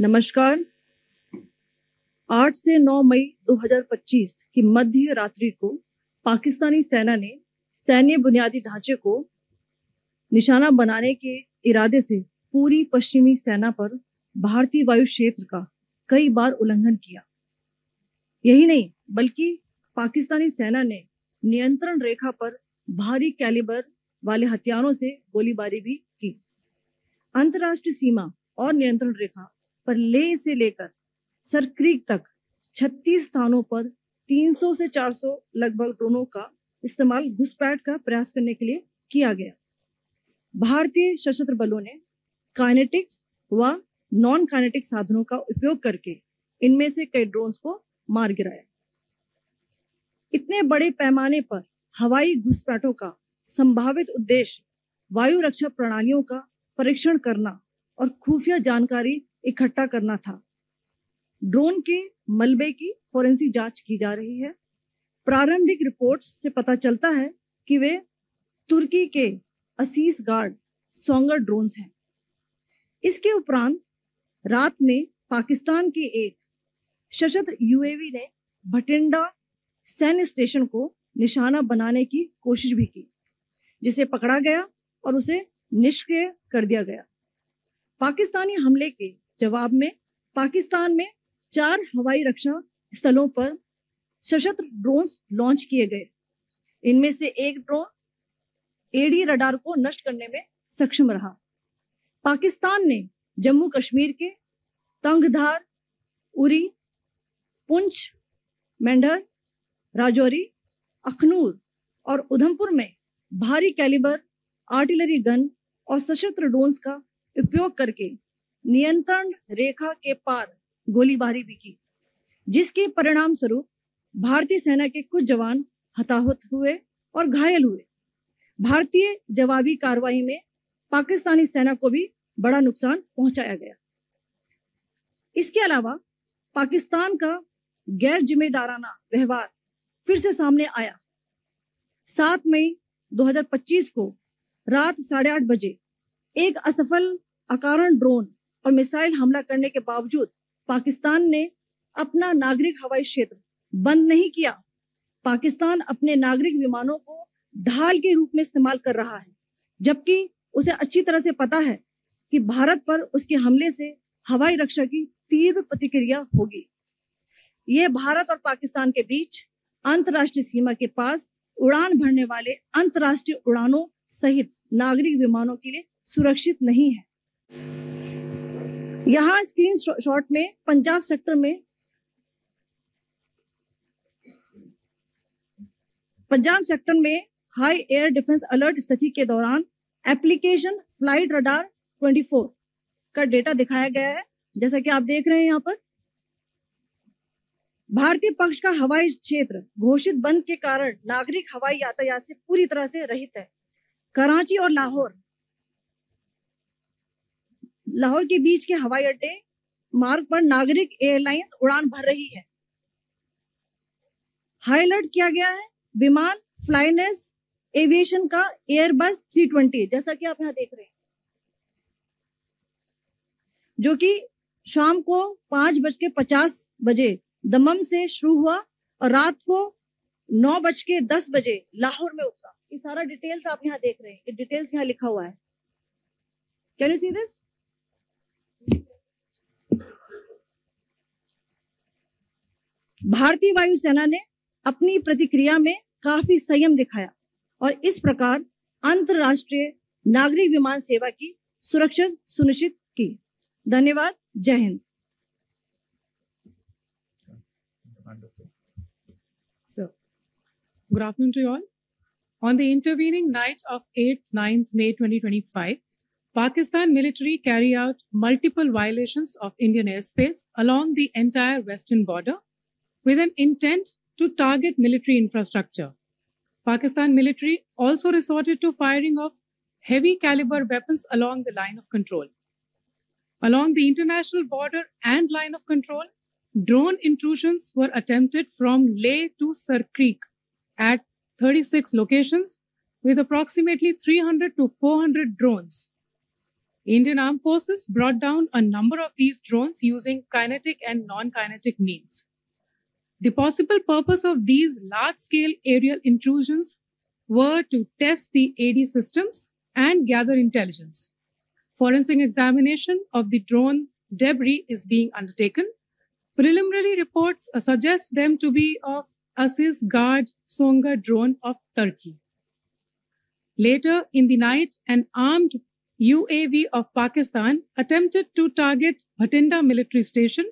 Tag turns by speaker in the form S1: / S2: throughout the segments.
S1: नमस्कार। 8 से 9 मई 2025 की मध्य रात्रि को पाकिस्तानी सेना ने सैन्य बुनियादी ढांचे को निशाना बनाने के इरादे से पूरी पश्चिमी सेना पर भारतीय वायु क्षेत्र का कई बार उल्लंघन किया। यही नहीं बल्कि पाकिस्तानी सेना ने नियंत्रण रेखा पर भारी कैलिबर वाले हथियारों से गोलीबारी भी की। अंतर्राष्ट्रीय सीमा और नियंत्रण रेखा पर लेह से लेकर सरक्रीक तक 36 स्थानों पर 300 से 400 लगभग ड्रोनों का इस्तेमाल घुसपैठ का प्रयास करने के लिए किया गया। भारतीय सशस्त्र बलों ने काइनेटिक्स व नॉन काइनेटिक साधनों का उपयोग करके इनमें से कई ड्रोन्स को मार गिराया। इतने बड़े पैमाने पर हवाई घुसपैठों का संभावित उद्देश्य वायु रक्षा प्रणालियों का परीक्षण करना और खुफिया जानकारी इकट्ठा करना था। ड्रोन के मलबे की फोरेंसिक जांच की जा रही है। प्रारंभिक रिपोर्ट्स से पता चलता है कि वे तुर्की के असीस गार्ड सोंगर ड्रोन्स हैं। इसके उपरांत रात में पाकिस्तान के एक सशस्त्र यूएवी ने भटिंडा सैन्य स्टेशन को निशाना बनाने की कोशिश भी की, जिसे पकड़ा गया और उसे निष्क्रिय कर दिया गया। पाकिस्तानी हमले के जवाब में पाकिस्तान में 4 हवाई रक्षा स्थलों पर सशस्त्र ड्रोन्स लॉन्च किए गए। इनमें से एक ड्रोन एडी रडार को नष्ट करने में सक्षम रहा। पाकिस्तान ने जम्मू कश्मीर के तंगधार, उरी, पुंछ, मेंढर, राजौरी, अखनूर और उधमपुर में भारी कैलिबर आर्टिलरी गन और सशस्त्र ड्रोन्स का उपयोग करके नियंत्रण रेखा के पार गोलीबारी भी की, जिसके परिणाम स्वरूप भारतीय सेना के कुछ जवान हताहत हुए और घायल हुए। भारतीय जवाबी कार्रवाई में पाकिस्तानी सेना को भी बड़ा नुकसान पहुंचाया गया। इसके अलावा पाकिस्तान का गैर जिम्मेदाराना व्यवहार फिर से सामने आया। 7 मई 2025 को रात 8:30 बजे एक असफल अकारण ड्रोन और मिसाइल हमला करने के बावजूद पाकिस्तान ने अपना नागरिक हवाई क्षेत्र बंद नहीं किया। पाकिस्तान अपने नागरिक विमानों को ढाल के रूप में इस्तेमाल कर रहा है, जबकि उसे अच्छी तरह से पता है कि भारत पर उसके हमले से हवाई रक्षा की तीव्र प्रतिक्रिया होगी। यह भारत और पाकिस्तान के बीच अंतर्राष्ट्रीय सीमा के पास उड़ान भरने वाले अंतर्राष्ट्रीय उड़ानों सहित नागरिक विमानों के लिए सुरक्षित नहीं है। यहाँ स्क्रीन शॉट में पंजाब सेक्टर में हाई एयर डिफेंस अलर्ट स्थिति के दौरान एप्लीकेशन फ्लाइट रडार 24 का डेटा दिखाया गया है। जैसा कि आप देख रहे हैं, यहाँ पर भारतीय पक्ष का हवाई क्षेत्र घोषित बंद के कारण नागरिक हवाई यातायात से पूरी तरह से रहित है। कराची और लाहौर के बीच के हवाई अड्डे मार्ग पर नागरिक एयरलाइंस उड़ान भर रही है। हाई अलर्ट किया गया है विमान फ्लाइनेस एविएशन का एयरबस 320, जैसा कि आप यहाँ देख रहे हैं, जो कि शाम को 5:50 बजे दमम से शुरू हुआ और रात को 9:10 बजे लाहौर में उतरा। ये सारा डिटेल्स आप यहाँ देख रहे हैं। ये डिटेल्स यहाँ लिखा हुआ है। Can you see this? भारतीय वायुसेना ने अपनी प्रतिक्रिया में काफी संयम दिखाया और इस प्रकार अंतरराष्ट्रीय नागरिक विमान सेवा की सुरक्षा सुनिश्चित की। धन्यवाद। जय Hind.
S2: So, good afternoon to you all. On the intervening night of 8-9 May 2025, Pakistan military carried out multiple violations of Indian airspace along the entire western border with an intent to target military infrastructure. Pakistan military also resorted to firing of heavy caliber weapons along the line of control. Along the international border and line of control, drone intrusions were attempted from Leh to Sarkreek at 36 locations with approximately 300 to 400 drones. Indian Armed Forces brought down a number of these drones using kinetic and non-kinetic means. The possible purpose of these large-scale aerial intrusions were to test the AD systems and gather intelligence. Forensic examination of the drone debris is being undertaken. Preliminary reports suggest them to be of Aziz Guard Songa drone of Turkey. Later in the night, an armed UAV of Pakistan attempted to target Bhatinda military station,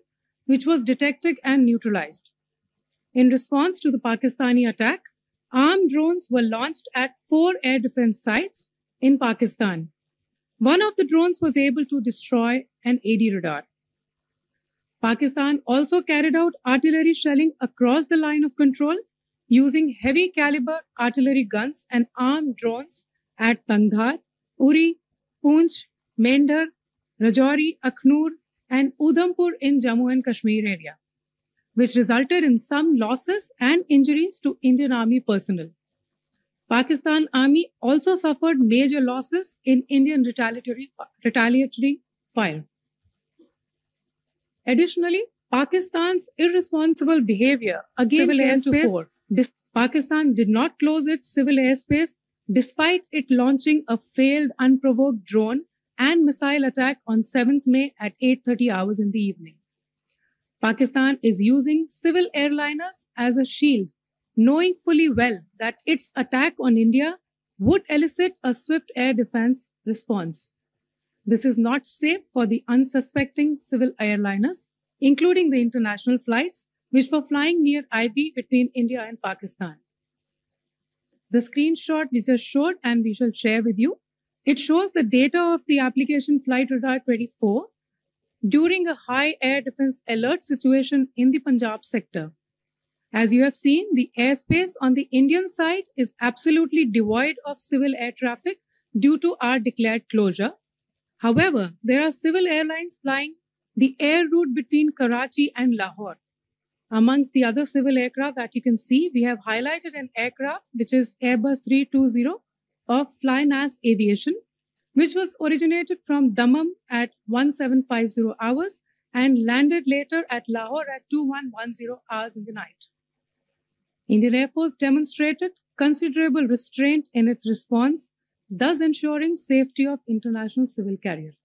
S2: which was detected and neutralized. In response to the Pakistani attack, armed drones were launched at 4 air defense sites in Pakistan. One of the drones was able to destroy an AD radar. Pakistan also carried out artillery shelling across the line of control using heavy caliber artillery guns and armed drones at Tangdhar, Uri, Poonch, Mendhar, Rajouri, Akhnur, and Udhampur in Jammu and Kashmir area, which resulted in some losses and injuries to Indian Army personnel. Pakistan Army also suffered major losses in Indian retaliatory fire. Additionally, Pakistan's irresponsible behavior against civil airspace. Pakistan did not close its civil airspace despite it launching a failed unprovoked drone and missile attack on 7th May at 8:30 hours in the evening. Pakistan is using civil airliners as a shield, knowing fully well that its attack on India would elicit a swift air defense response. This is not safe for the unsuspecting civil airliners, including the international flights, which were flying near IB between India and Pakistan. The screenshot we just showed and we shall share with you, it shows the data of the application Flight Radar 24 during a high air defense alert situation in the Punjab sector. As you have seen, the airspace on the Indian side is absolutely devoid of civil air traffic due to our declared closure. However, there are civil airlines flying the air route between Karachi and Lahore. Amongst the other civil aircraft that you can see, we have highlighted an aircraft which is Airbus 320 of Flynas Aviation, which was originated from Dammam at 1750 hours and landed later at Lahore at 2110 hours in the night. Indian Air Force demonstrated considerable restraint in its response, thus ensuring safety of international civil carrier.